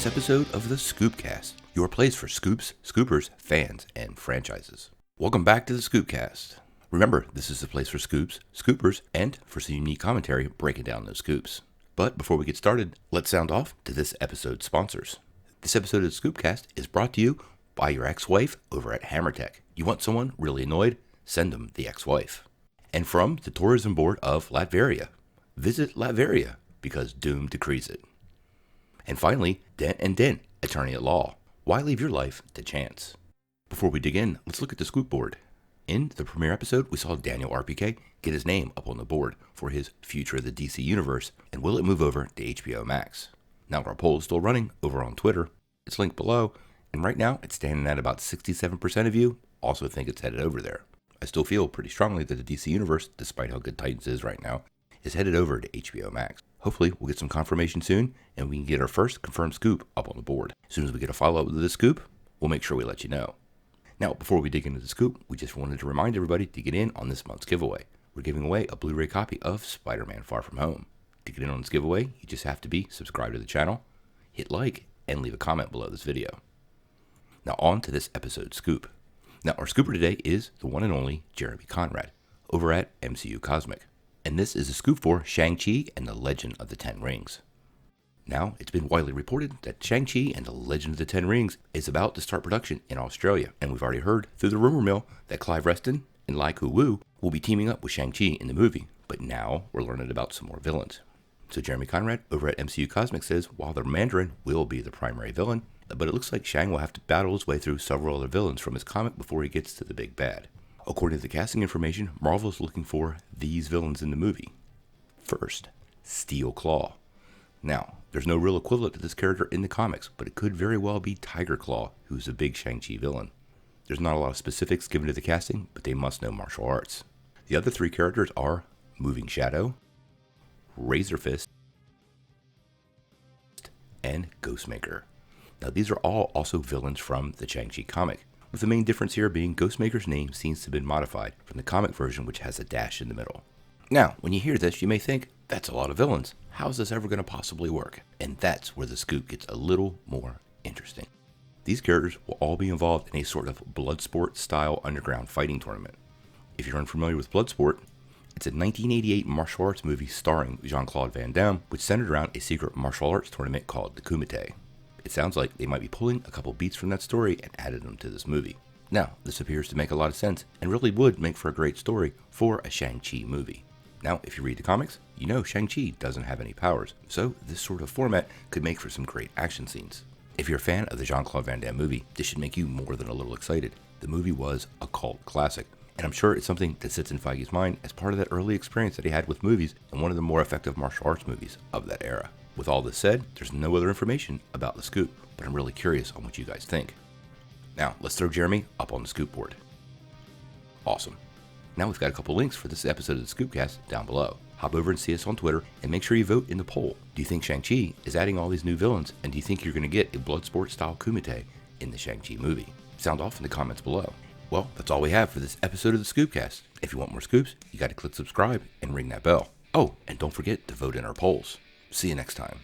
this episode of the Scoopcast, your place for scoops, scoopers, fans, and franchises. Welcome back to the Scoopcast. Remember, this is the place for scoops, scoopers, and for some unique commentary breaking down those scoops. But before we get started, let's sound off to this episode's sponsors. This episode of the Scoopcast is brought to you by your ex-wife over at HammerTech. You want someone really annoyed? Send them the ex-wife. And from the tourism board of Latveria. Visit Latveria because doom decrees it. And finally, Dent and Dent, attorney at law. Why leave your life to chance? Before we dig in, let's look at the scoop board. In the premiere episode, we saw Daniel RPK get his name up on the board for his Future of the DC Universe, and will it move over to HBO Max? Now our poll is still running over on Twitter. It's linked below, and right now it's standing at about 67% of you also think it's headed over there. I still feel pretty strongly that the DC Universe, despite how good Titans is right now, is headed over to HBO Max. Hopefully, we'll get some confirmation soon, and we can get our first confirmed scoop up on the board. As soon as we get a follow-up with this scoop, we'll make sure we let you know. Now, before we dig into the scoop, we just wanted to remind everybody to get in on this month's giveaway. We're giving away a Blu-ray copy of Spider-Man Far From Home. To get in on this giveaway, you just have to be subscribed to the channel, hit like, and leave a comment below this video. Now on to this episode's scoop. Now, our scooper today is the one and only Jeremy Conrad, over at MCUCosmic. And this is a scoop for Shang Chi and the Legend of the Ten Rings. Now, it's been widely reported that Shang Chi and the Legend of the Ten Rings is about to start production in Australia, and we've already heard through the rumor mill that Clive Reston and Lai Ku-Wu will be teaming up with Shang Chi in the movie, but now we're learning about some more villains. So Jeremy Conrad over at MCUCosmic says while the Mandarin will be the primary villain, but it looks like Shang will have to battle his way through several other villains from his comic before he gets to the big bad. According to the casting information, Marvel is looking for these villains in the movie. First, Steel Claw. Now, there's no real equivalent to this character in the comics, but it could very well be Tiger Claw, who's a big Shang-Chi villain. There's not a lot of specifics given to the casting, but they must know martial arts. The other three characters are Moving Shadow, Razor Fist, and Ghostmaker. Now, these are all also villains from the Shang-Chi comic, with the main difference here being Ghostmaker's name seems to have been modified from the comic version, which has a dash in the middle. Now, when you hear this, you may think, that's a lot of villains. How is this ever going to possibly work? And that's where the scoop gets a little more interesting. These characters will all be involved in a sort of Bloodsport style underground fighting tournament. If you're unfamiliar with Bloodsport, it's a 1988 martial arts movie starring Jean-Claude Van Damme, which centered around a secret martial arts tournament called the Kumite. It sounds like they might be pulling a couple beats from that story and added them to this movie. Now, this appears to make a lot of sense and really would make for a great story for a Shang-Chi movie. Now, if you read the comics, you know Shang-Chi doesn't have any powers, so this sort of format could make for some great action scenes. If you're a fan of the Jean-Claude Van Damme movie, this should make you more than a little excited. The movie was a cult classic, and I'm sure it's something that sits in Feige's mind as part of that early experience that he had with movies and one of the more effective martial arts movies of that era. With all this said, there's no other information about the scoop, but I'm really curious on what you guys think. Now, let's throw Jeremy up on the scoop board. Awesome. Now we've got a couple links for this episode of the Scoopcast down below. Hop over and see us on Twitter and make sure you vote in the poll. Do you think Shang-Chi is adding all these new villains, and do you think you're going to get a Bloodsport style Kumite in the Shang-Chi movie? Sound off in the comments below. Well, that's all we have for this episode of the Scoopcast. If you want more scoops, you got to click subscribe and ring that bell. Oh, and don't forget to vote in our polls. See you next time.